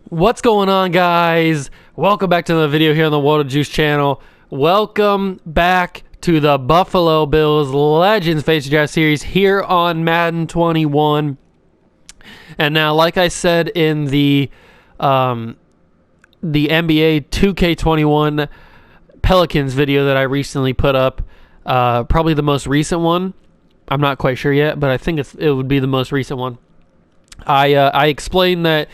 What's going on, guys? Welcome back to the video here on the World of Juice channel. Welcome back to the Buffalo Bills Legends Face Draft series here on Madden 21. And now, like I said in the NBA 2K21 Pelicans video that I recently put up, probably the most recent one. I'm not quite sure yet, but I think it would be the most recent one. I explained that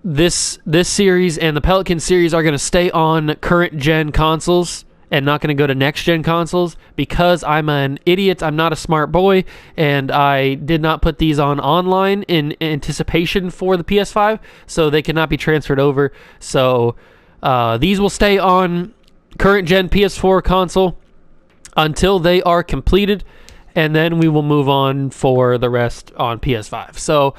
this series and the Pelican series are going to stay on current gen consoles and not going to go to next gen consoles because I'm an idiot. I'm not a smart boy, and I did not put these on online in anticipation for the PS5, so they cannot be transferred over. So these will stay on current gen PS4 console until they are completed, and then we will move on for the rest on PS5. So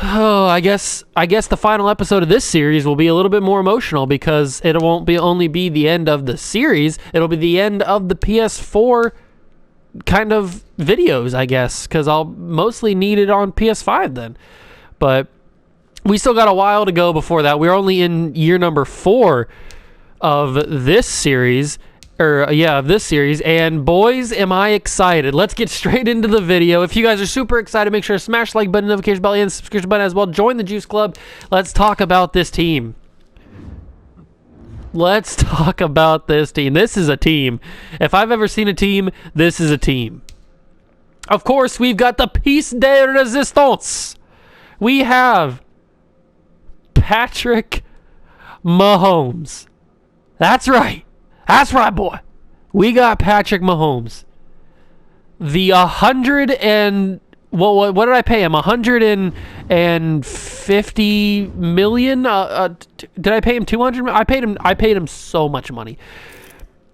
I guess the final episode of this series will be a little bit more emotional because it won't be only be the end of the series. It'll be the end of the PS4 kind of videos, I guess, because I'll mostly need it on PS5 then. But we still got a while to go before that. We're only in year number 4 of this series. And boys, am I excited. Let's get straight into the video. If you guys are super excited, make sure to smash the like button, notification bell, and subscription button as well. Join the Juice Club. Let's talk about this team. This is a team. If I've ever seen a team, this is a team. Of course, we've got the piece de resistance. We have Patrick Mahomes. That's right. That's right, boy. We got Patrick Mahomes. The 100 and what did I pay him? 150 million. Did I pay him 200? I paid him so much money.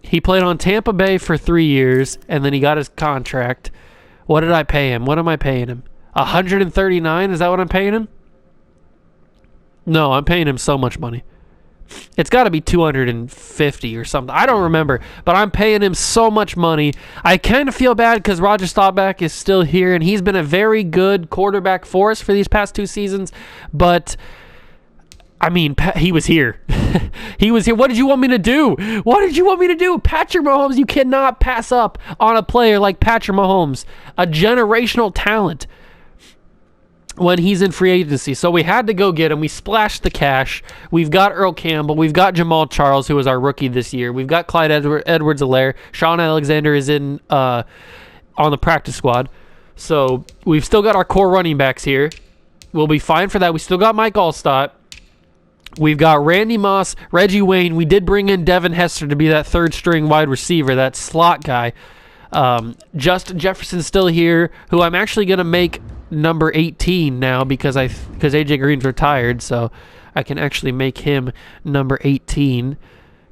He played on Tampa Bay for 3 years, and then he got his contract. What did I pay him? What am I paying him? 139? Is that what I'm paying him? No, I'm paying him so much money. It's got to be 250 or something. I don't remember, but I'm paying him so much money. I kind of feel bad because Roger Staubach is still here, and he's been a very good quarterback for us for these past 2 seasons. But, I mean, he was here. He was here. What did you want me to do? Patrick Mahomes, you cannot pass up on a player like Patrick Mahomes, a generational talent, when he's in free agency. So we had to go get him. We splashed the cash. We've got Earl Campbell. We've got Jamal Charles, who was our rookie this year. We've got Clyde Edwards-Helaire. Sean Alexander is in on the practice squad. So we've still got our core running backs here. We'll be fine for that. We still got Mike Allstott. We've got Randy Moss, Reggie Wayne. We did bring in Devin Hester to be that third-string wide receiver, that slot guy. Justin Jefferson's still here, who I'm actually going to make number 18 now because AJ Green's retired, so I can actually make him number 18,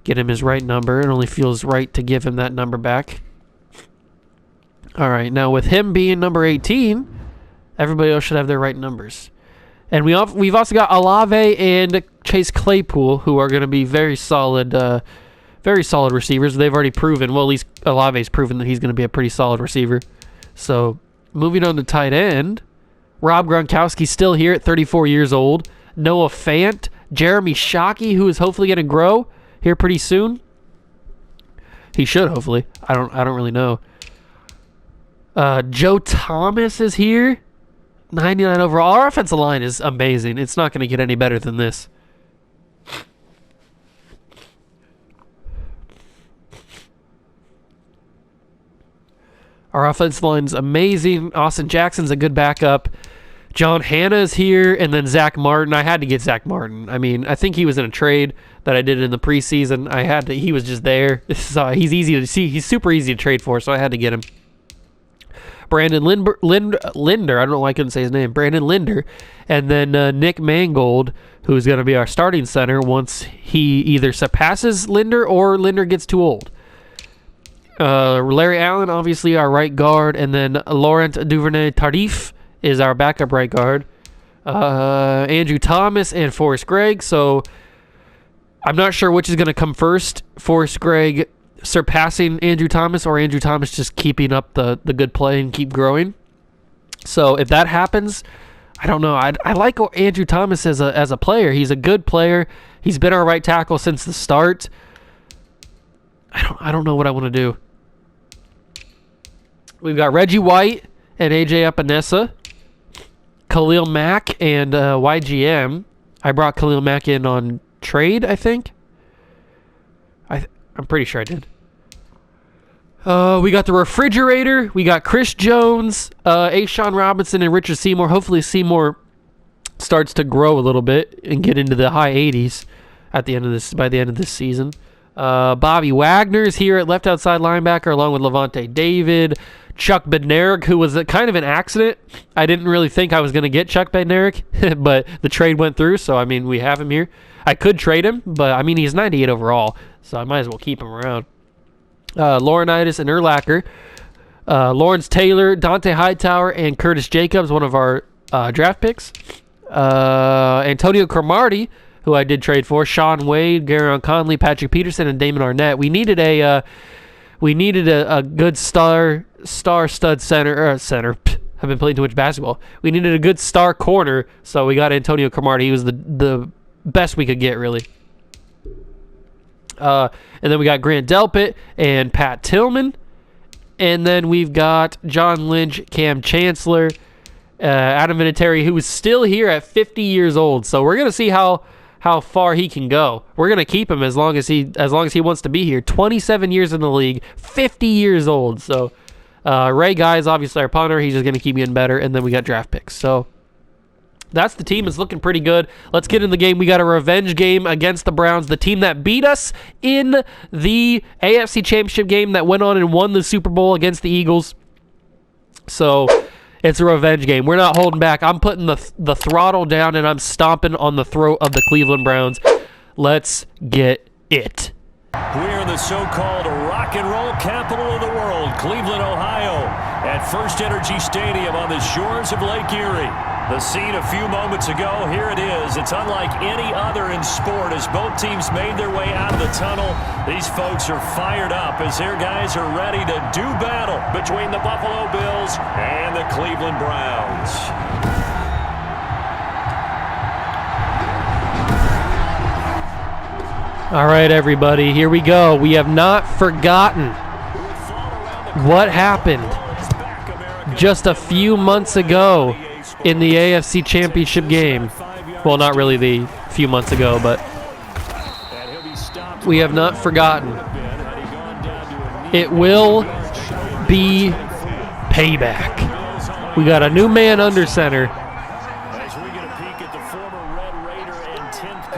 get him his right number. It only feels right to give him that number back. All right, now with him being number 18, everybody else should have their right numbers. And we've also got Olave and Chase Claypool, who are going to be very solid receivers. They've already proven, well, at least Olave's proven that he's going to be a pretty solid receiver. So moving on to tight end, Rob Gronkowski's still here at 34 years old. Noah Fant, Jeremy Shockey, who is hopefully going to grow here pretty soon. He should, hopefully. I don't really know. Joe Thomas is here, 99 overall. Our offensive line is amazing. It's not going to get any better than this. Our offensive line's amazing. Austin Jackson's a good backup. John Hanna's here, and then Zach Martin. I had to get Zach Martin. I mean, I think he was in a trade that I did in the preseason. He was just there. He's easy to see. He's super easy to trade for, so I had to get him. Brandon Linder. I don't know why I couldn't say his name. Brandon Linder. And then Nick Mangold, who's going to be our starting center once he either surpasses Linder or Linder gets too old. Larry Allen, obviously our right guard, and then Laurent Duvernay-Tardif is our backup right guard. Andrew Thomas and Forrest Gregg. So I'm not sure which is going to come first. Forrest Gregg surpassing Andrew Thomas, or Andrew Thomas just keeping up the good play and keep growing. So if that happens, I don't know. I like Andrew Thomas as a player. He's a good player. He's been our right tackle since the start. I don't know what I want to do. We've got Reggie White and AJ Epinesa, Khalil Mack and YGM. I brought Khalil Mack in on trade, I think. I'm pretty sure I did. We got the refrigerator. We got Chris Jones, Ashawn Robinson, and Richard Seymour. Hopefully Seymour starts to grow a little bit and get into the high 80s by the end of this season. Bobby Wagner's here at left outside linebacker, along with Levante David, Chuck Bednarik, who was kind of an accident. I didn't really think I was going to get Chuck Bednarik, but the trade went through, so, I mean, we have him here. I could trade him, but, I mean, he's 98 overall, so I might as well keep him around. Laurinaitis and Urlacher, Lawrence Taylor, Dante Hightower, and Curtis Jacobs, one of our draft picks. Antonio Cromartie, who I did trade for, Sean Wade, Garyon Conley, Patrick Peterson, and Damon Arnett. We needed a good star stud center. I've been playing too much basketball. We needed a good star corner, so we got Antonio Cromartie. He was the best we could get, really. And then we got Grant Delpit and Pat Tillman. And then we've got John Lynch, Cam Chancellor, Adam Vinatieri, who is still here at 50 years old. So we're going to see how far he can go. We're going to keep him as long as he wants to be here. 27 years in the league, 50 years old. So Ray Guy is obviously our punter. He's just going to keep getting better. And then we got draft picks. So that's the team. It's looking pretty good. Let's get in the game. We got a revenge game against the Browns, the team that beat us in the AFC Championship game that went on and won the Super Bowl against the Eagles. So it's a revenge game. We're not holding back. I'm putting the throttle down, and I'm stomping on the throat of the Cleveland Browns. Let's get it. We're in the so-called rock and roll capital of the world, Cleveland, Ohio, at First Energy Stadium on the shores of Lake Erie. The scene a few moments ago, here it is. It's unlike any other in sport as both teams made their way out of the tunnel. These folks are fired up as their guys are ready to do battle between the Buffalo Bills and the Cleveland Browns. All right, everybody, here we go. We have not forgotten what happened just a few months ago in the AFC Championship game. Well, not really the few months ago, but we have not forgotten. It will be payback. We got a new man under center.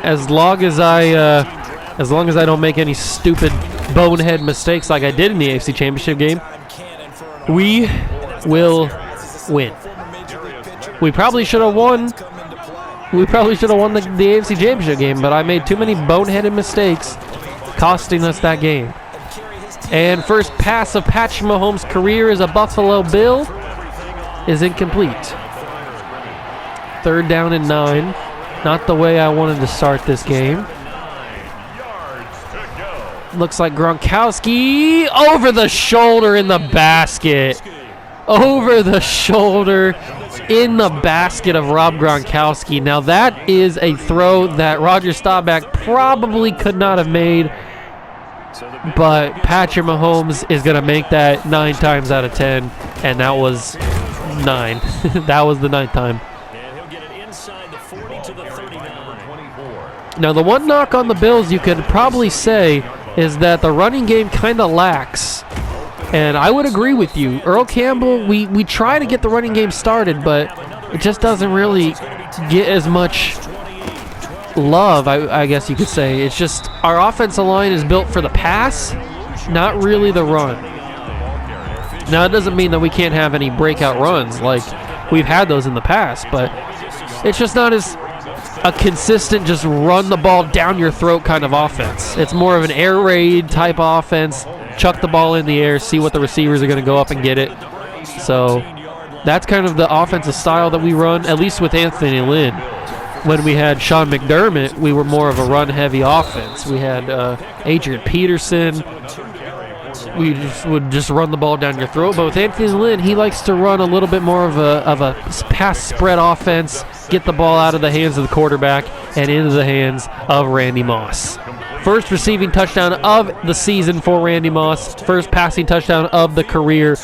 As long as I don't make any stupid bonehead mistakes like I did in the AFC Championship game, we will win. We probably should have won. We probably should have won the AFC Championship game, but I made too many boneheaded mistakes, costing us that game. And first pass of Patrick Mahomes' career as a Buffalo Bill is incomplete. 3rd down and 9. Not the way I wanted to start this game. Looks like Gronkowski over the shoulder in the basket. Over the shoulder in the basket of Rob Gronkowski. Now that is a throw that Roger Staubach probably could not have made, but Patrick Mahomes is going to make that 9 times out of 10, and that was 9. That was the 9th time. Now the one knock on the Bills you could probably say is that the running game kind of lacks. And I would agree with you. Earl Campbell, we try to get the running game started, but it just doesn't really get as much love, I guess you could say. It's just our offensive line is built for the pass, not really the run. Now, it doesn't mean that we can't have any breakout runs like we've had those in the past, but it's just not as a consistent just run the ball down your throat kind of offense. It's more of an air raid type offense. Chuck the ball in the air, see what the receivers are going to go up and get it. So that's kind of the offensive style that we run, at least with Anthony Lynn. when we had Sean McDermott, we were more of a run-heavy offense. We had Adrian Peterson. We would just run the ball down your throat. But with Anthony Lynn, he likes to run a little bit more of a pass spread offense, get the ball out of the hands of the quarterback and into the hands of Randy Moss. First receiving touchdown of the season for Randy Moss. First passing touchdown of the career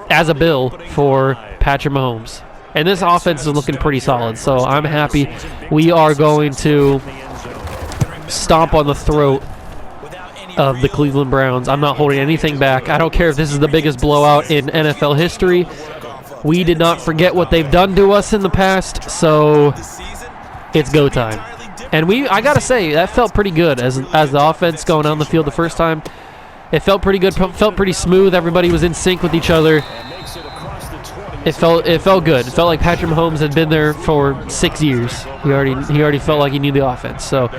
as a Bill for Patrick Mahomes. And this offense is looking pretty solid, so I'm happy. We are going to stomp on the throat of the Cleveland Browns. I'm not holding anything back. I don't care if this is the biggest blowout in NFL history. We did not forget what they've done to us in the past, so it's go time. And I gotta say, that felt pretty good as the offense going on the field the first time. It felt pretty good, felt pretty smooth. Everybody was in sync with each other. It felt good. It felt like Patrick Mahomes had been there for 6 years. He already felt like he knew the offense. So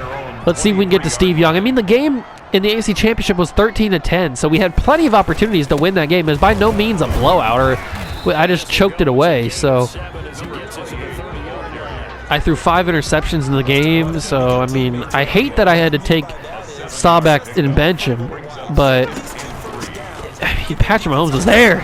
let's see if we can get to Steve Young. I mean, the game in the AFC Championship was 13-10, so we had plenty of opportunities to win that game. It was by no means a blowout, or I just choked it away. So I threw 5 interceptions in the game. So I mean, I hate that I had to take Staubach and bench him, but Patrick Mahomes was there.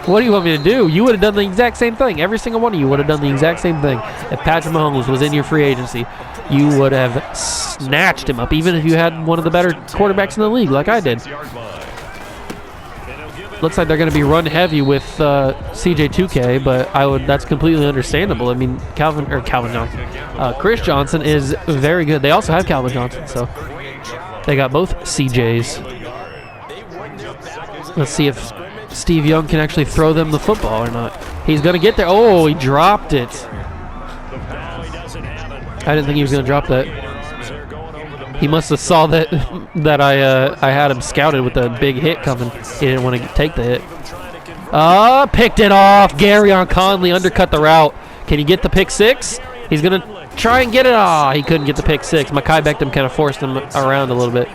What do you want me to do? You would have done the exact same thing. Every single one of you would have done the exact same thing. If Patrick Mahomes was in your free agency, you would have snatched him up, even if you had one of the better quarterbacks in the league, like I did. Looks like they're going to be run heavy with CJ2K, but that's completely understandable. I mean, Chris Johnson is very good. They also have Calvin Johnson, so they got both CJs. Let's see if Steve Young can actually throw them the football or not. He's going to get there. Oh, he dropped it. I didn't think he was going to drop that. He must have saw that I had him scouted with a big hit coming. He didn't want to take the hit. Picked it off. Garyon Conley undercut the route. Can he get the pick six? He's going to try and get it. He couldn't get the pick six. Mekhi Beckham kind of forced him around a little bit.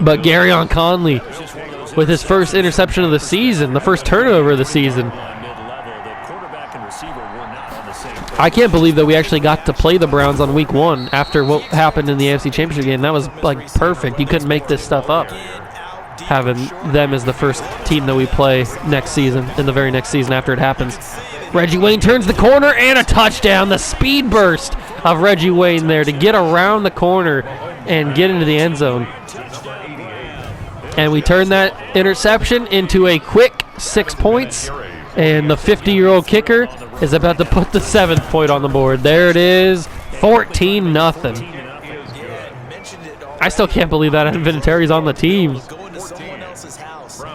But Garyon Conley with his first interception of the season, the first turnover of the season. I can't believe that we actually got to play the Browns on week 1 after what happened in the AFC Championship game. That was like perfect. You couldn't make this stuff up, having them as the first team that we play next season, in the very next season after it happens. Reggie Wayne turns the corner and a touchdown. The speed burst of Reggie Wayne there to get around the corner and get into the end zone. And we turn that interception into a quick 6 points. And the 50-year-old kicker is about to put the 7th point on the board. There it is, 14-0. I still can't believe that Vinatieri's on the team.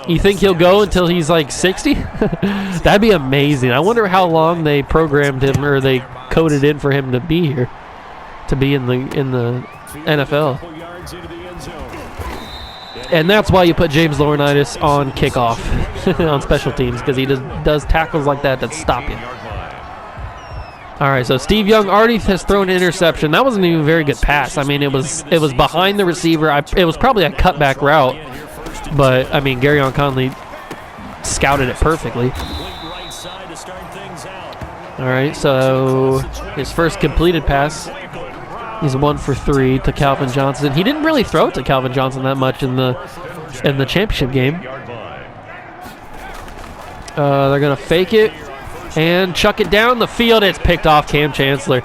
You think he'll go until he's like 60? That'd be amazing. I wonder how long they programmed him, or they coded in for him to be here, to be in the NFL. And that's why you put James Laurinaitis on kickoff on special teams, because he does tackles like that stop you. All right, so Steve Young already has thrown an interception. That wasn't even a very good pass. I mean, it was behind the receiver. It was probably a cutback route, but I mean, Garyon Conley scouted it perfectly. All right, so his first completed pass. He's 1 for 3 to Calvin Johnson. He didn't really throw it to Calvin Johnson that much in the championship game. They're going to fake it and chuck it down the field. It's picked off Cam Chancellor.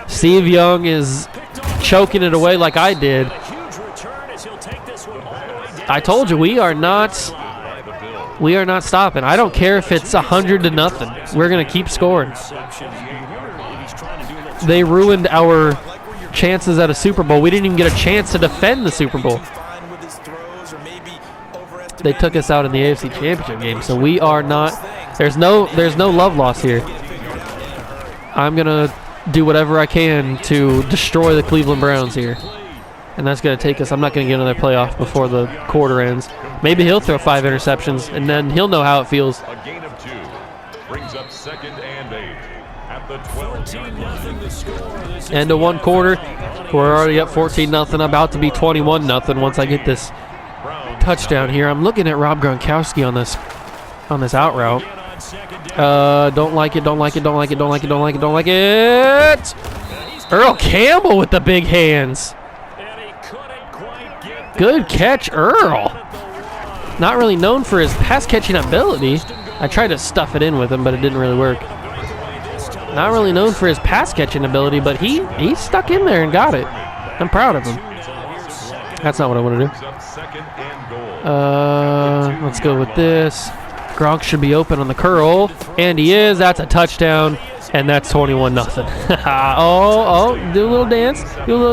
Steve Young is choking it away like I did. I told you, we are not stopping. I don't care if it's 100-0. We're going to keep scoring. They ruined our chances at a Super Bowl. We didn't even get a chance to defend the Super Bowl. They took us out in the AFC Championship game, so we are not. There's no love loss here. I'm gonna do whatever I can to destroy the Cleveland Browns here, and that's gonna take us. I'm not gonna get another playoff before the quarter ends. Maybe he'll throw 5 interceptions, and then he'll know how it feels. A gain of 2 brings up 2nd and 8 at the 12-yard line. End of 1 quarter. We're already up 14-0. About to be 21-0 once I get this touchdown here. I'm looking at Rob Gronkowski on this out route. Don't like it. Earl Campbell with the big hands. Good catch, Earl. Not really known for his pass catching ability. I tried to stuff it in with him, but it didn't really work. Not really known for his pass catching ability, but he stuck in there and got it. I'm proud of him. That's not what I want to do. Let's go with this. Gronk should be open on the curl, and he is. That's a touchdown, and that's 21-0. Do a little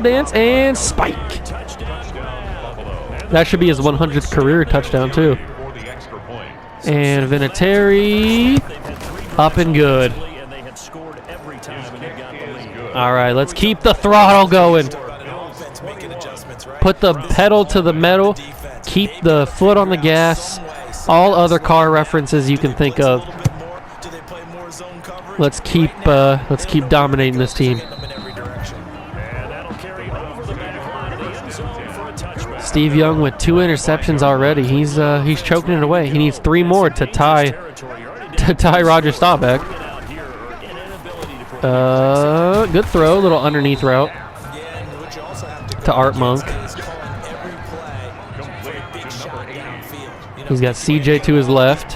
dance, and spike. That should be his 100th career touchdown too. And Vinatieri, up and good. All right, let's keep the throttle going. Put the pedal to the metal. Keep the foot on the gas. All other car references you can think of. Let's keep dominating this team. Steve Young with 2 interceptions already. He's choking it away. He needs 3 more to tie Roger Staubach. Good throw, little underneath route to Art Monk. He's got CJ to his left.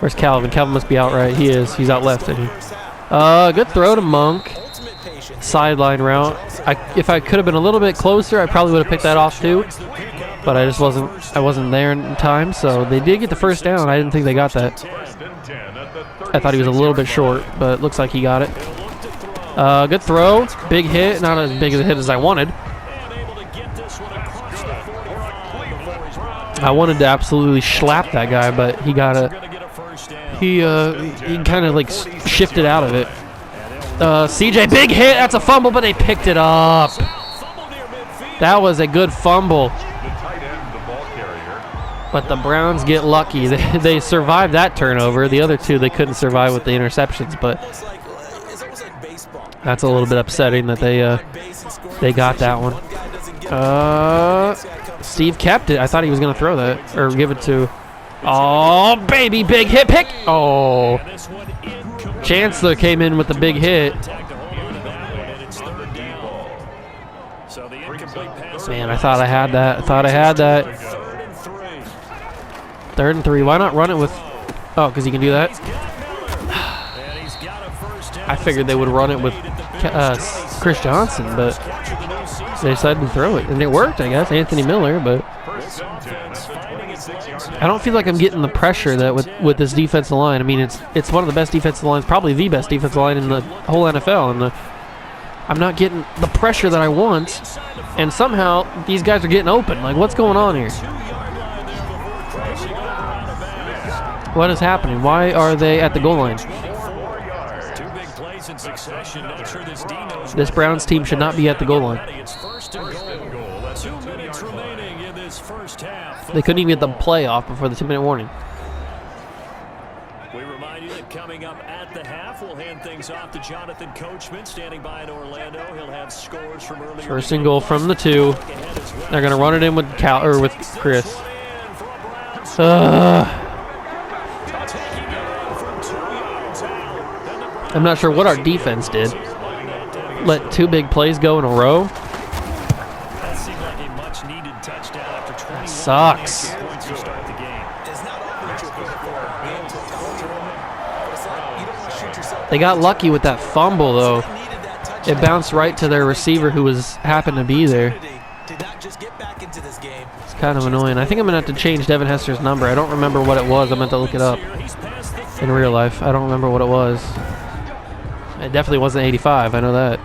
Where's Calvin? Calvin must be out right. He is. He's out left. Good throw to Monk. Sideline route. If I could have been a little bit closer, I probably would have picked that off too. But I just wasn't. I wasn't there in time. So they did get the first down. I didn't think they got that. I thought he was a little bit short, but it looks like he got it. Good throw. Big hit. Not as big of a hit as I wanted. I wanted to absolutely slap that guy, but he got it. He kind of like shifted out of it. CJ, big hit. That's a fumble, but they picked it up. That was a good fumble. But the Browns get lucky. They survived that turnover. The other two, they couldn't survive with the interceptions, but that's a little bit upsetting that they got that one. Steve kept it. I thought he was going to throw that or give it to. Oh, baby, big hit pick. Oh, Chancellor came in with the big hit. Man, I thought I had that. Third and 3. Why not run it with? Oh, because you can do that. I figured they would run it with Chris Johnson, but they decided to throw it, and it worked, I guess. Anthony Miller, but I don't feel like I'm getting the pressure that with this defensive line. I mean, it's one of the best defensive lines, probably the best defensive line in the whole NFL, and I'm not getting the pressure that I want. And somehow these guys are getting open. Like, what's going on here? What is happening? Why are they at the goal line? This Browns team should not be at the goal line. They couldn't even get the play off before the 2-minute warning. We remind you that coming up at the half, we'll hand things off to Jonathan Coachman, standing by in Orlando. He'll have scores from earlier. First and goal from the 2. They're gonna run it in with with Chris. I'm not sure what our defense did. Let 2 big plays go in a row. That sucks. They got lucky with that fumble, though. It bounced right to their receiver who happened to be there. It's kind of annoying. I think I'm going to have to change Devin Hester's number. I don't remember what it was. I'm going to have to look it up in real life. I don't remember what it was. It definitely wasn't 85. I know that.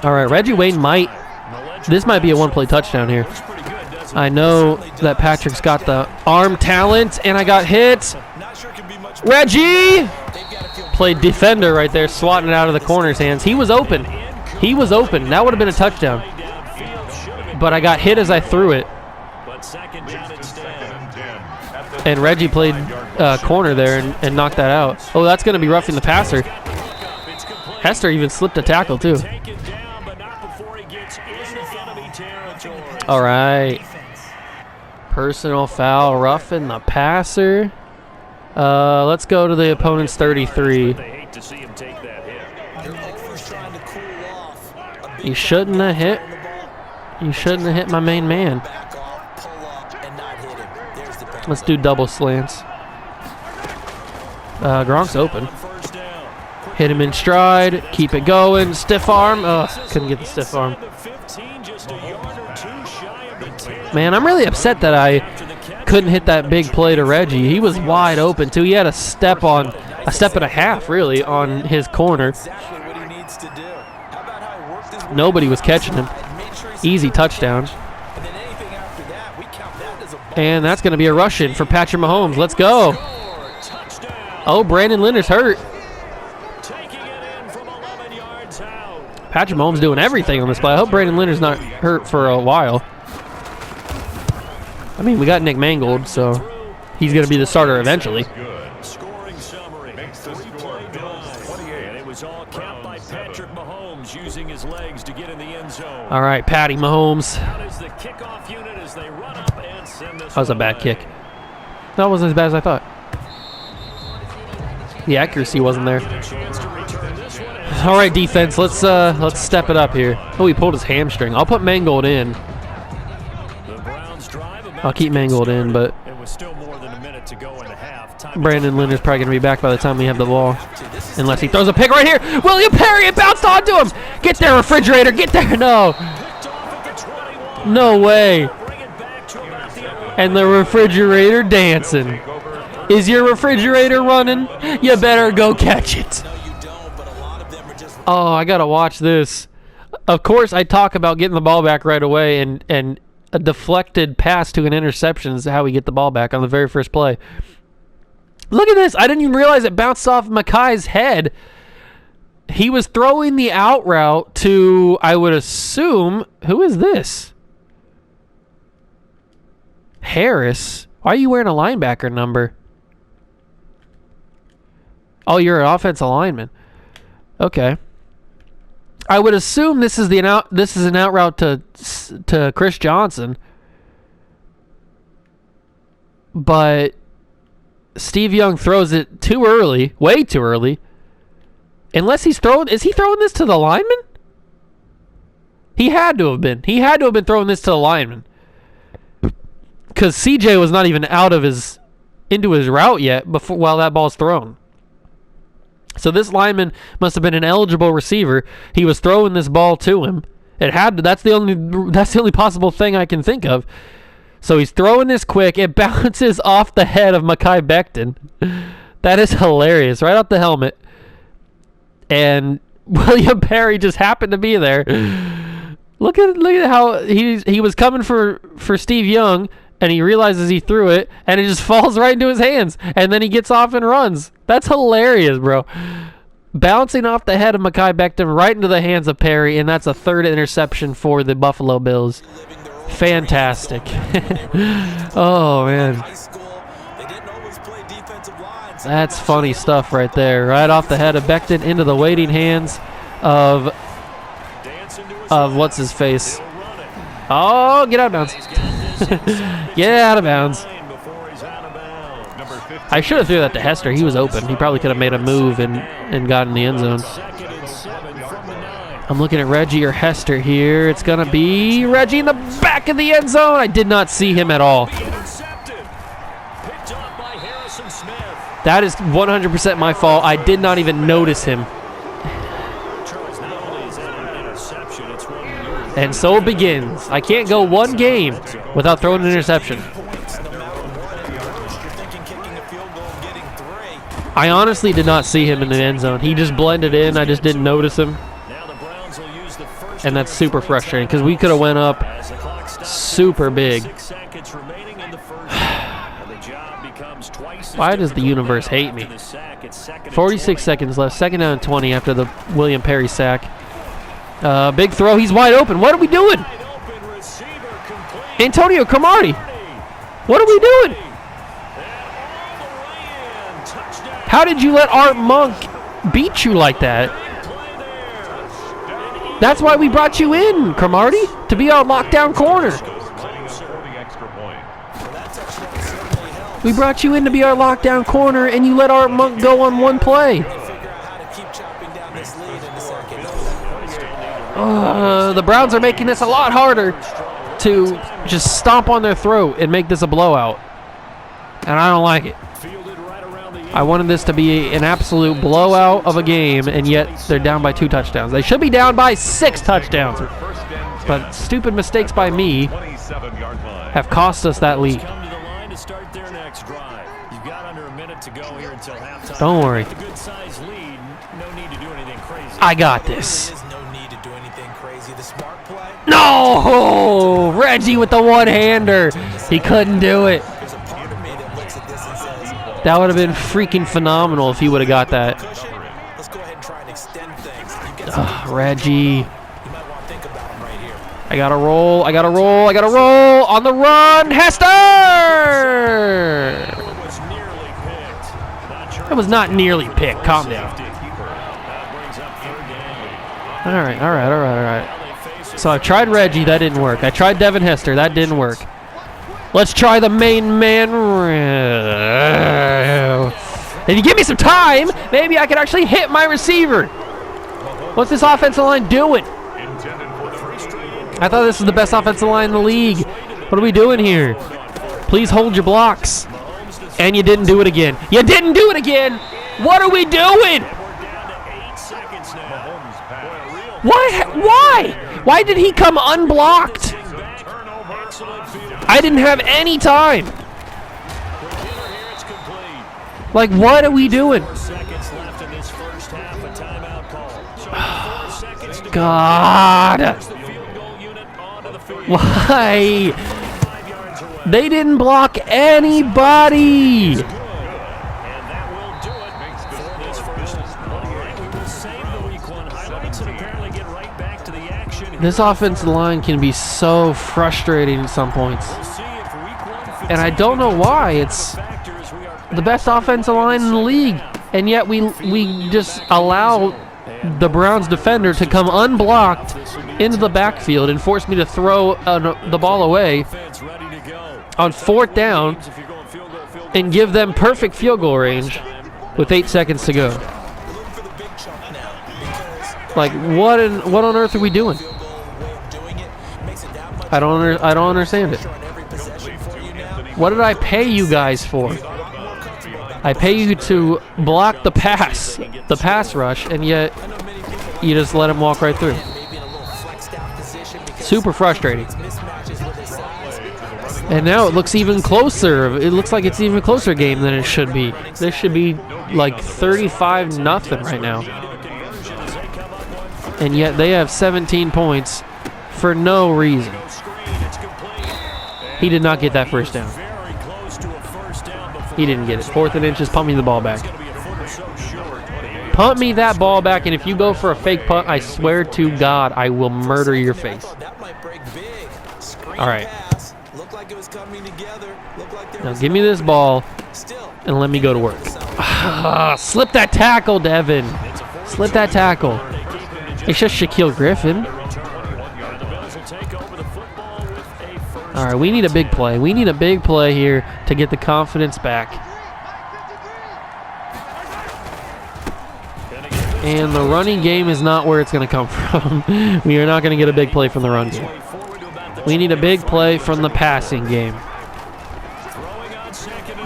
All right, Reggie Wayne this might be a 1-play touchdown here. I know that Patrick's got the arm talent, and I got hit. Reggie played defender right there, swatting it out of the corner's hands. He was open. That would have been a touchdown. But I got hit as I threw it. And Reggie played corner there and knocked that out. Oh, that's going to be roughing the passer. Hester even slipped a tackle, too. All right. Personal foul, roughing the passer. Let's go to the opponent's 33. to see him take that hit. You're always trying to cool off. You shouldn't have hit. You shouldn't have hit my main man. Back off, pull up, and not hit him. There's the penalty. Let's do double slants. Gronk's open. First down. Hit him in stride. Keep it going. Stiff arm. Couldn't get the stiff arm. 15, just a yard or two shy of the 10. Man, I'm really upset that I couldn't hit that big play to Reggie. He was wide open too. He had a step and a half really on his corner. Exactly what he needs to do. How about how he worked his way Nobody was catching him. and made sure he's Easy touchdown. and then anything after that, we count that as a ball. And that's going to be a rush in for Patrick Mahomes. Let's go. Touchdown. Oh, Brandon Linder's hurt. Taking it in from 11 yards out. Patrick Mahomes doing everything on this play. I hope Brandon Linder's not hurt for a while. I mean, we got Nick Mangold, so he's going to be the starter eventually. Good. Scoring summary. Makes the score Three-play Bills drive. 28. And it was all capped by Patrick Mahomes using his legs to get in the end zone. All right, Patty Mahomes. Out is the kickoff unit as they run up and send this That was a one bad away. kick. That wasn't as bad as I thought. The accuracy wasn't there. Get a chance to return this one. All right, defense, let's step it up here. Oh, he pulled his hamstring. I'll put Mangold in. The Browns drive about I'll keep to get Mangold in, started. but It was still more than a minute to go in the half. Time to Brandon Linder's probably going to be back by the time we have the ball. Unless he throws a pick right here. William Perry, it bounced onto him. Get there, refrigerator. Get there. No. picked off at the 21. No way. Bring it back to about the And the refrigerator dancing. Is your refrigerator running? You better go catch it. No, you don't, but a lot of them are just Oh, I got to watch this. Of course, I talk about getting the ball back right away, and a deflected pass to an interception is how we get the ball back on the very first play. Look at this. I didn't even realize it bounced off Makai's head. He was throwing the out route to, I would assume, who is this? Harris. Why are you wearing a linebacker number? Oh, you're an offensive lineman. Okay. I would assume this is an out route to Chris Johnson. But Steve Young throws it too early, way too early. Unless is he throwing this to the lineman? He had to have been. He had to have been throwing this to the lineman. Because CJ was not even into his route yet while that ball's thrown. So this lineman must have been an eligible receiver. He was throwing this ball to him. That's the only possible thing I can think of. So he's throwing this quick. It bounces off the head of Mekhi Becton. That is hilarious. Right off the helmet. And William Perry just happened to be there. Look at how he was coming for Steve Young, and he realizes he threw it, and it just falls right into his hands, and then he gets off and runs. That's hilarious, bro. Bouncing off the head of Mekhi Becton right into the hands of Perry, and that's a third interception for the Buffalo Bills. Fantastic. Oh, man. high school. They didn't always play defensive lines. That's funny stuff right there. Right off the head of Becton into the waiting hands of what's his face. Oh, get out of bounds. Get out of bounds. I should have threw that to Hester. He was open. He probably could have made a move and got in the end zone. I'm looking at Reggie or Hester here. It's going to be Reggie in the back of the end zone. I did not see him at all. That is 100% my fault. I did not even notice him. And so it begins. I can't go one game without throwing an interception. I honestly did not see him in the end zone. He just blended in. I just didn't notice him. And that's super frustrating because we could have went up super big. Why does the universe hate me? 46 seconds left. Second down and 20 after the William Perry sack. Big throw. He's wide open. What are we doing? Antonio Cromartie. What are we doing? How did you let Art Monk beat you like that? That's why we brought you in, Cromartie, to be our lockdown corner. We brought you in to be our lockdown corner, and you let Art Monk go on one play. The Browns are making this a lot harder to just stomp on their throat and make this a blowout. And I don't like it. I wanted this to be an absolute blowout of a game, and yet they're down by 2 touchdowns. They should be down by 6 touchdowns. But stupid mistakes by me have cost us that lead. Don't worry. I got this. No! Reggie with the one-hander. He couldn't do it. That would have been freaking phenomenal if he would have got that. Reggie. I gotta roll. I gotta roll. I gotta roll. On the run. Hester! That was not nearly picked. Calm down. All right. So I tried Reggie. That didn't work. I tried Devin Hester. That didn't work. Let's try the main man. If you give me some time, maybe I can actually hit my receiver. What's this offensive line doing? I thought this was the best offensive line in the league. What are we doing here? Please hold your blocks. And you didn't do it again. You didn't do it again. What are we doing? Why? Why did he come unblocked? I didn't have any time. Like, what are we doing? God. Why? They didn't block anybody. This offensive line can be so frustrating at some points. And I don't know why. It's the best offensive line in the league. And yet we just allow the Browns defender to come unblocked into the backfield and force me to throw the ball away on 4th down and give them perfect field goal range with 8 seconds to go. Like, what on earth are we doing? I don't understand it. What did I pay you guys for? I pay you to block the pass rush, and yet you just let him walk right through. Super frustrating. And now it looks even closer. It looks like it's an even closer game than it should be. This should be like 35-0 right now. And yet they have 17 points for no reason. He did not get that first down. He didn't get it. 4th and inches, punt me the ball back. Punt me that ball back, and if you go for a fake punt, I swear to God, I will murder your face. All right. Now give me this ball, and let me go to work. Slip that tackle, Devin. Slip that tackle. It's just Shaquille Griffin. All right, we need a big play. We need a big play here to get the confidence back. And the running game is not where it's going to come from. We are not going to get a big play from the run game. We need a big play from the passing game.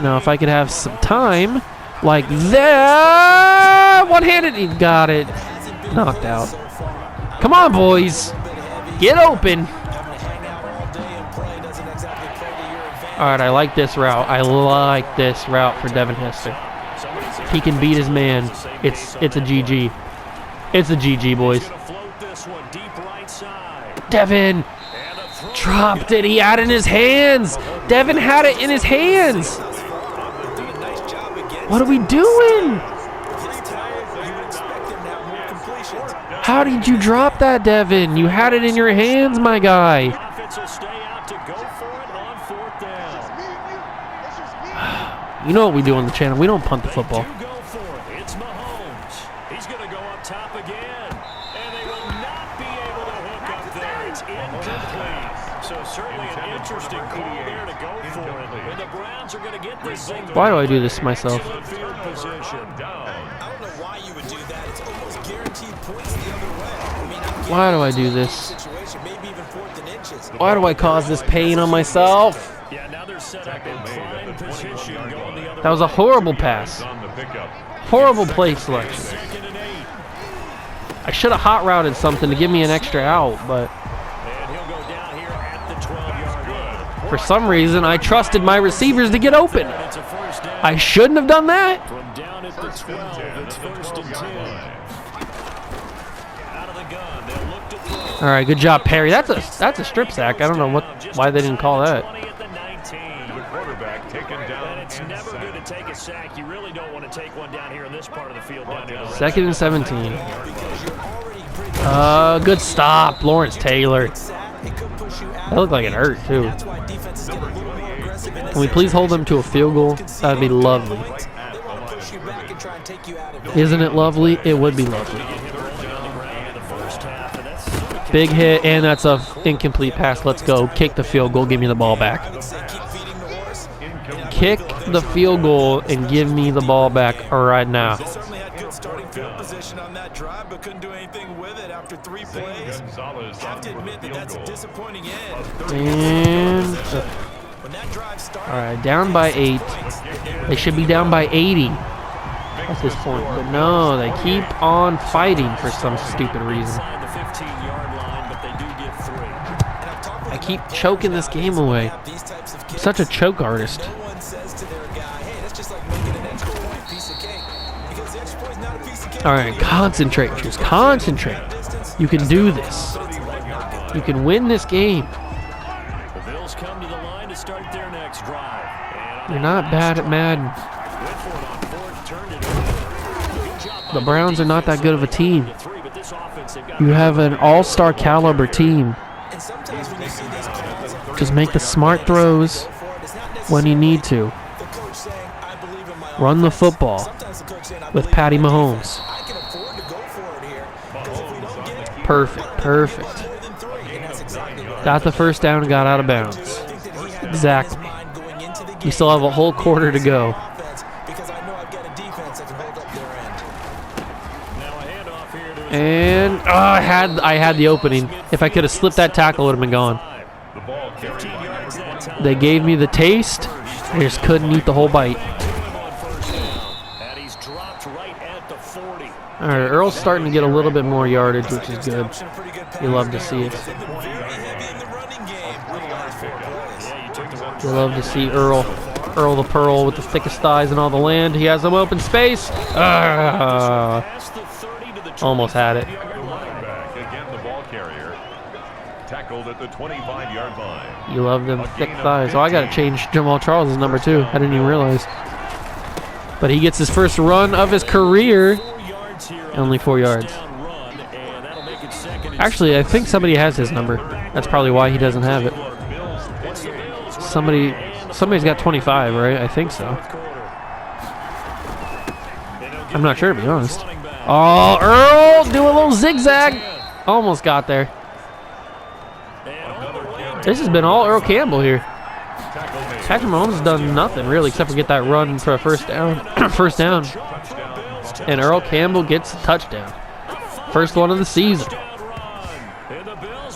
Now, if I could have some time, like that, one-handed, he got it, knocked out. Come on, boys, get open. All right, I like this route. I like this route for Devin Hester. If he can beat his man, it's a GG. It's a GG, boys. Devin dropped it. He had it in his hands. Devin had it in his hands. What are we doing? How did you drop that, Devin? You had it in your hands, my guy. You know what we do on the channel. We don't punt the football. It's Mahomes. He's going to go up top again. And they will not be able to hook up there. It's incomplete. So certainly an interesting call there to go for it. And the Browns are going to get this thing. Why do I do this to myself? Field position. I don't know why you would do that. It's almost guaranteed points the other way. I mean, Why do I do this? situation, maybe even 4th and inches. Why do I cause this pain on myself? Yeah, now they're set up in prime position going the other That was a horrible pass. On the pickup. Horrible play selection. 2nd and 8. I should have hot routed something to give me an extra out, but And he'll go down here at the 12-yard line. for some reason I trusted my receivers to get open. And it's a first down. I shouldn't have done that. From down at the 12, it's 1st and 10. Out of the gun, they'll look to throw. All right, good job, Perry. That's a strip sack. I don't know why they didn't call that. 20 at the 19. The quarterback taken down. And it's never good to take a sack. You really don't want to take one down here in this part of the field down here. 2nd and 17. Good stop, Lawrence Taylor. That looked like it hurt too. That's why defenses get a little more aggressive in this Can we please hold them to a field goal? That'd be lovely. They want to push you back and try and take you out of it. Isn't it lovely? It would be lovely. That's Big hit, and that's a incomplete pass. Let's go. Kick the field goal. Give me the ball back. I would say keep feeding the horse. Kick the field goal and give me the ball back right now. Certainly had good starting field position on that drive, but couldn't do anything with it after 3 plays. Gonzalez Have on to for the admit that field that's a goal. disappointing end. And When that drive started, all right, down by 8. They should be down by 80 at this point, but no, they keep on fighting for some stupid reason. inside the 15-yard line, but they do get 3. I keep choking this game away. these types of kicks, Such a choke artist. no one says to their guy, hey, that's just like making an extra point piece of cake. Because the extra point is not a piece of cake. All right, concentrate, just concentrate. You can do this. You can win this game. The Bills come to the line to start their next drive. And You're not bad at Madden. went for it on 4th, turned it over. Good job The by Browns are not that good of a team. 3, but this offense, they've got You have an all-star caliber team. And sometimes when you see these calls, Just make the smart throws go for it. It's not when you need to. the coach saying, I believe in my Run the offense. football Sometimes the coach saying, I with believe Patty in my Mahomes. defense. I can afford to go for it here. Because if we don't get it, Perfect, perfect. more than 3. And that's exactly what Got the first down and got out of bounds. I think that he had Exactly. in his mind going into the We game. still have a whole quarter to go. Offense, because I know I've got a defense that can hold up their end. now a handoff here to And I had the opening. If I could have slipped that tackle, it would have been gone. The ball carried 15 by yards that time. They gave me the taste. I just couldn't eat the whole bite. On first down. And he's dropped right at the 40. All right, Earl's starting to get a little bit more yardage, which is good. Option, a pretty good You pass love to game. see it. They've been very heavy in the running game for the last 4 plays. Yeah, you took the one You love to see Earl the Pearl with the thickest thighs in all the land. He has some open space. past the 30 to the Almost had it. the running back. Again, the ball carrier. Tackled at the 25-yard line. You love them thick thighs. Oh, I got to change Jamal Charles' number too. I didn't even realize. But he gets his first run of his career. 4 yards here on Only 4 yards. down run, and that'll make it 2nd and Actually, I think somebody has his number. That's probably why he doesn't have it. Somebody's got 25, right? I think so. I'm not sure, to be honest. Oh, Earl, do a little zigzag. Almost got there. This has been all Earl Campbell here. Patrick Mahomes has done nothing really except for get that run for a first down. First down. And Earl Campbell gets a touchdown. First one of the season.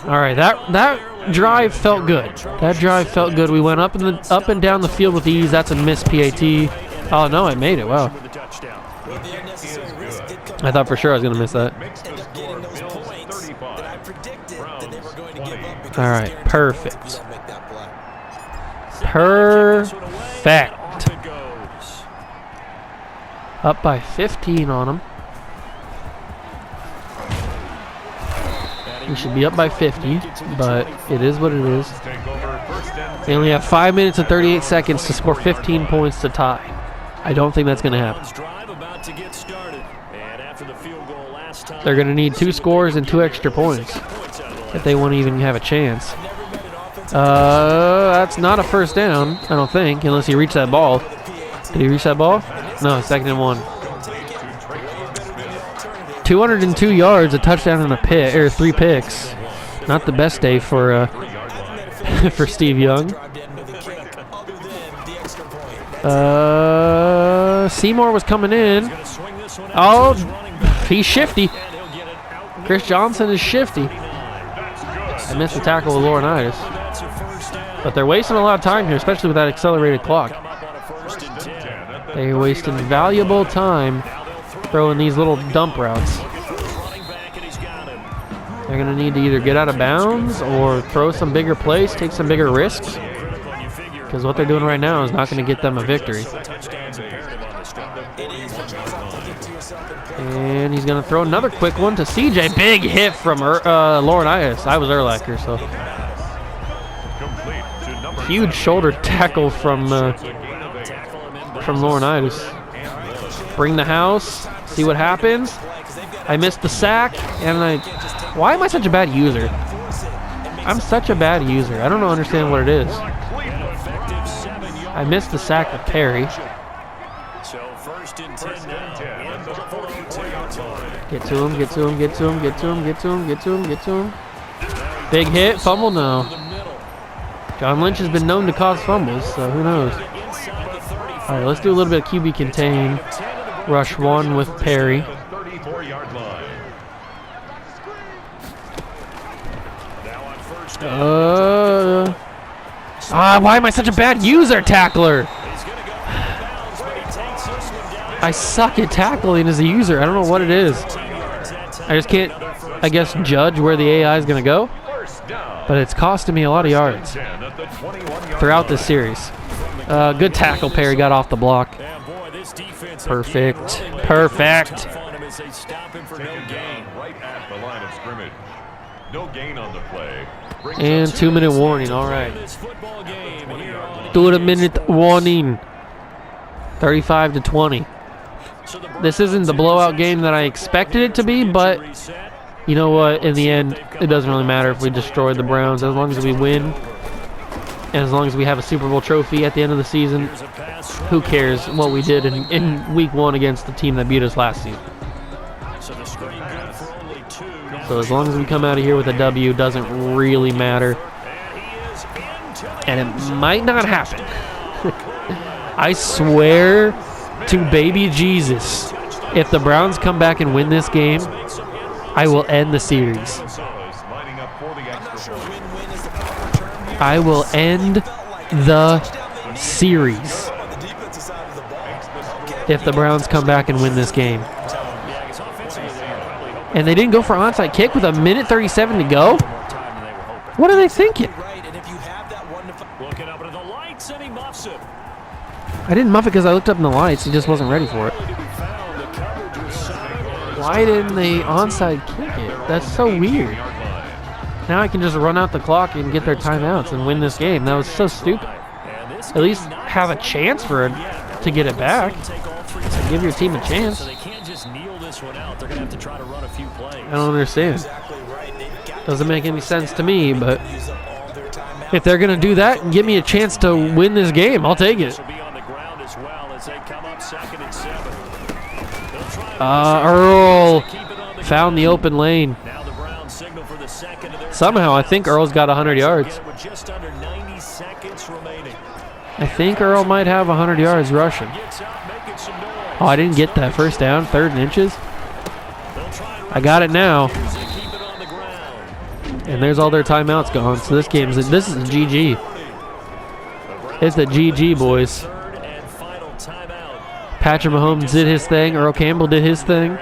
All right, that drive felt good. That drive felt good. We went up and down the field with ease. That's a missed PAT. Oh no, I made it. Wow. Well, the unnecessary risk did come I thought for sure I was gonna miss that. end up getting those points that I predicted that they were going to give up. Because All it's right, guaranteed perfect. if you don't make that play. Perfect. Off it goes. Up by 15 on them. We should be up by 50, but it is what it is. Take over first and They only have 5 minutes and 38 seconds to score 15 points to tie. I don't think that's going to happen. Drive about to get started. And after the field goal last time, They're going to need 2 scores and 2 extra points points out of the if they want to even have a chance. Never met an offensive That's not a first down, I don't think, unless he reached that ball. Did he reach that ball? No, 2nd and 1. 202 yards, a touchdown and a pick, or 3 picks. Not the best day for for Steve Young. Drive to end with a kick other than the extra point. Seymour was coming in. Oh, he's shifty. Chris Johnson is shifty. I missed the tackle with Laurinaitis. But they're wasting a lot of time here, especially with that accelerated clock. They're wasting valuable time throwing these little dump routes. They're going to need to either get out of bounds or throw some bigger plays, take some bigger risks. Because what they're doing right now is not going to get them a victory. And he's going to throw another quick one to CJ. Big hit from Laurinaitis. I was Urlacher, so. Huge shoulder tackle from Laurinaitis. Bring the house. See what happens. I missed the sack, and why am I such a bad user? I'm such a bad user. I don't understand what it is. I missed the sack with Perry. Get to him, get to him, get to him, get to him, get to him, get to him, get to him. Big hit, fumble, no. John Lynch has been known to cause fumbles, so who knows. All right, let's do a little bit of QB contain. Rush one with Perry. Why am I such a bad user, tackler? I suck at tackling as a user. I don't know what it is. I just can't, I guess, judge where the AI is going to go. But it's costing me a lot of yards throughout this series. Good tackle. Perry got off the block. Perfect. Perfect. And 2-minute warning. All right. 2-minute warning. 35-20. This isn't the blowout game that I expected it to be, but you know what? In the end, it doesn't really matter if we destroy the Browns. As long as we win, and as long as we have a Super Bowl trophy at the end of the season, who cares what we did in Week 1 against the team that beat us last season? So as long as we come out of here with a W, doesn't really matter. And it might not happen. I swear to baby Jesus, if the Browns come back and win this game, I will end the series. I will end the series if the Browns come back and win this game. And they didn't go for an onside kick with 1:37 to go? What are they thinking? I didn't muff it because I looked up in the lights. He just wasn't ready for it. Why didn't they onside kick it? That's so weird. Now I can just run out the clock and get their timeouts and win this game. That was so stupid. At least have a chance for it to get it back. Give your team a chance. I don't understand. Doesn't make any sense to me, but if they're going to do that and give me a chance to win this game, I'll take it. Earl found the open lane. Somehow, I think Earl's got 100 yards. I think Earl might have 100 yards rushing. Oh, I didn't get that first down, 3rd and inches. I got it now. And there's all their timeouts gone. So this is a GG. It's a GG, boys. Patrick Mahomes did his thing. Earl Campbell did his thing.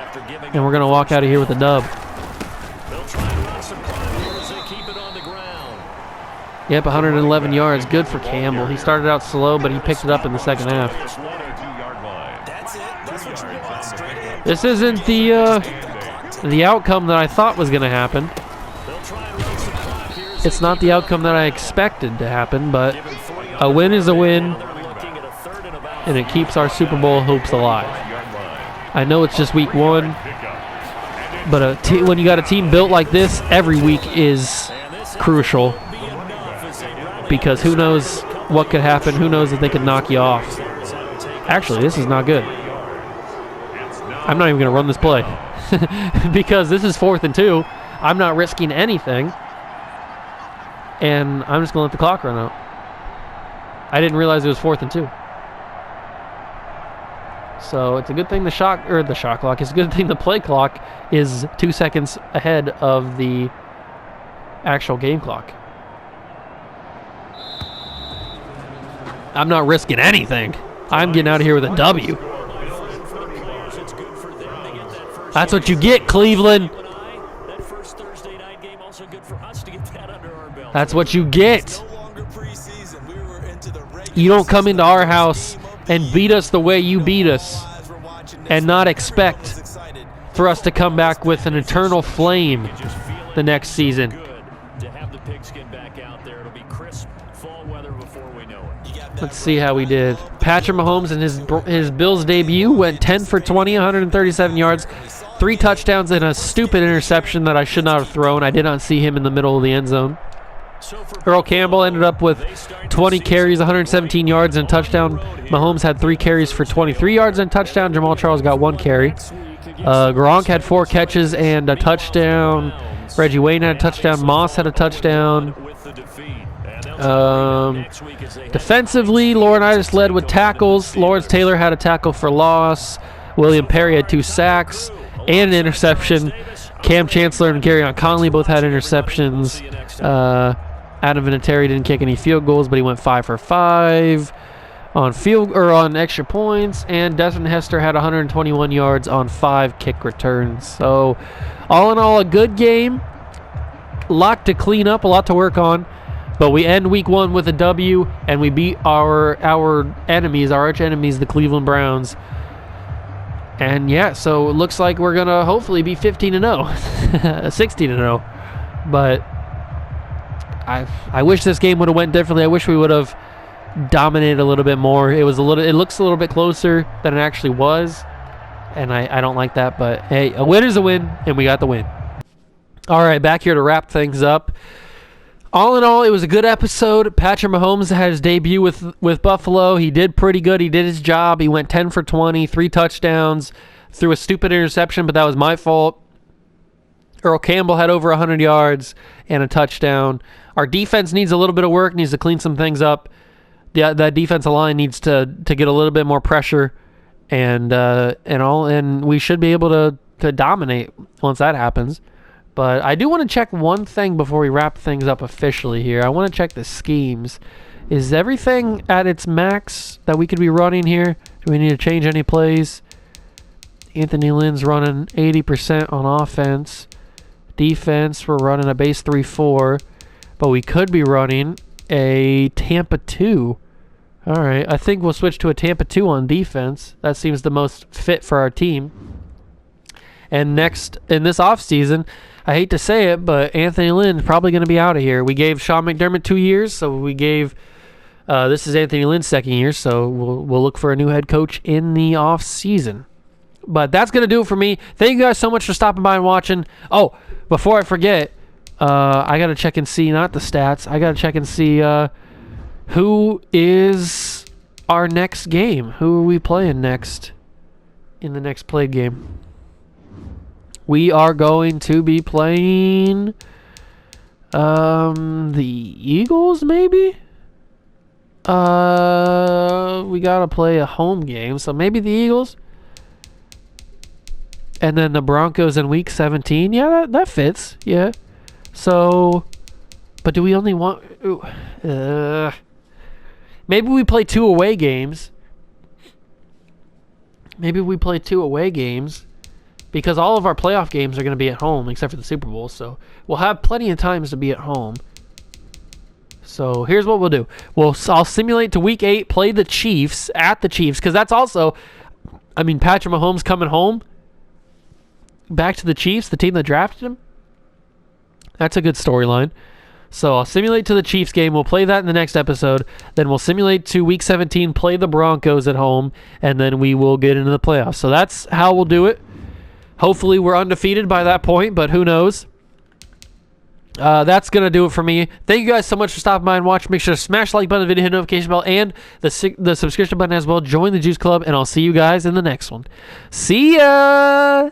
And we're going to walk out of here with a dub. Yep, 111 yards. Good for Campbell. He started out slow, but he picked it up in the second half. This isn't the outcome that I thought was going to happen. It's not the outcome that I expected to happen, but a win is a win, and it keeps our Super Bowl hopes alive. I know it's just week 1, but when you got a team built like this, every week is crucial, because who knows what could happen. Who knows if they could knock you off. Actually, this is not good. I'm not even going to run this play because this is 4th and 2. I'm not risking anything. and I'm just going to let the clock run out. I didn't realize it was 4th and 2. So it's a good thing the shot clock. It's a good thing the play clock is 2 seconds ahead of the actual game clock. I'm not risking anything. I'm getting out of here with a W. That's what you get, Cleveland. That's what you get. You don't come into our house and beat us the way you beat us and not expect for us to come back with an eternal flame the next season. Let's see how we did. Patrick Mahomes in his Bills debut went 10 for 20, 137 yards, 3 touchdowns, and a stupid interception that I should not have thrown. I did not see him in the middle of the end zone. Earl Campbell ended up with 20 carries, 117 yards, and a touchdown. Mahomes had 3 carries for 23 yards and a touchdown. Jamal Charles got 1 carry. Gronk had 4 catches and a touchdown. Reggie Wayne had a touchdown. Moss had a touchdown. Defensively, Laurinaitis led with tackles. Lawrence Taylor had a tackle for loss. William Perry had 2 sacks and an interception. Cam Chancellor and Garyon Conley both had interceptions. Adam Vinatieri didn't kick any field goals, but he went 5 for 5 on extra points. And Desmond Hester had 121 yards on 5 kick returns. So, all in all, a good game. A lot to clean up, a lot to work on. But we end week 1 with a W, and we beat our enemies, our arch enemies, the Cleveland Browns. And yeah, so it looks like we're gonna hopefully be 15-0, 16-0. But I wish this game would have went differently. I wish we would have dominated a little bit more. It looks a little bit closer than it actually was, and I don't like that. But hey, a win is a win, and we got the win. All right, back here to wrap things up. All in all, it was a good episode. Patrick Mahomes had his debut with Buffalo. He did pretty good. He did his job. He went 10 for 20, 3 touchdowns, threw a stupid interception, but that was my fault. Earl Campbell had over 100 yards and a touchdown. Our defense needs a little bit of work, needs to clean some things up. That defensive line needs to get a little bit more pressure, and we should be able to dominate once that happens. But I do want to check one thing before we wrap things up officially here. I want to check the schemes. Is everything at its max that we could be running here? Do we need to change any plays? Anthony Lynn's running 80% on offense. Defense, we're running a base 3-4. But we could be running a Tampa 2. All right, I think we'll switch to a Tampa 2 on defense. That seems the most fit for our team. And next, in this offseason, I hate to say it, but Anthony Lynn's probably going to be out of here. We gave Sean McDermott 2 years, so we gave this is Anthony Lynn's 2nd year, so we'll look for a new head coach in the off season. But that's going to do it for me. Thank you guys so much for stopping by and watching. Oh, before I forget, I got to check and see, not the stats, I got to check and see who is our next game. Who are we playing next in the next played game? We are going to be playing the Eagles, maybe? We got to play a home game, so maybe the Eagles. And then the Broncos in week 17. Yeah, that fits. Yeah. So, but do we only want... maybe we play 2 away games. Because all of our playoff games are going to be at home, except for the Super Bowl. So we'll have plenty of times to be at home. So here's what we'll do. I'll simulate to week 8, play the Chiefs at the Chiefs. Because that's also, Patrick Mahomes coming home. Back to the Chiefs, the team that drafted him. That's a good storyline. So I'll simulate to the Chiefs game. We'll play that in the next episode. Then we'll simulate to week 17, play the Broncos at home. And then we will get into the playoffs. So that's how we'll do it. Hopefully we're undefeated by that point, but who knows? That's going to do it for me. Thank you guys so much for stopping by and watching. Make sure to smash the like button, the video, hit the notification bell, and the subscription button as well. Join the Juice Club, and I'll see you guys in the next one. See ya!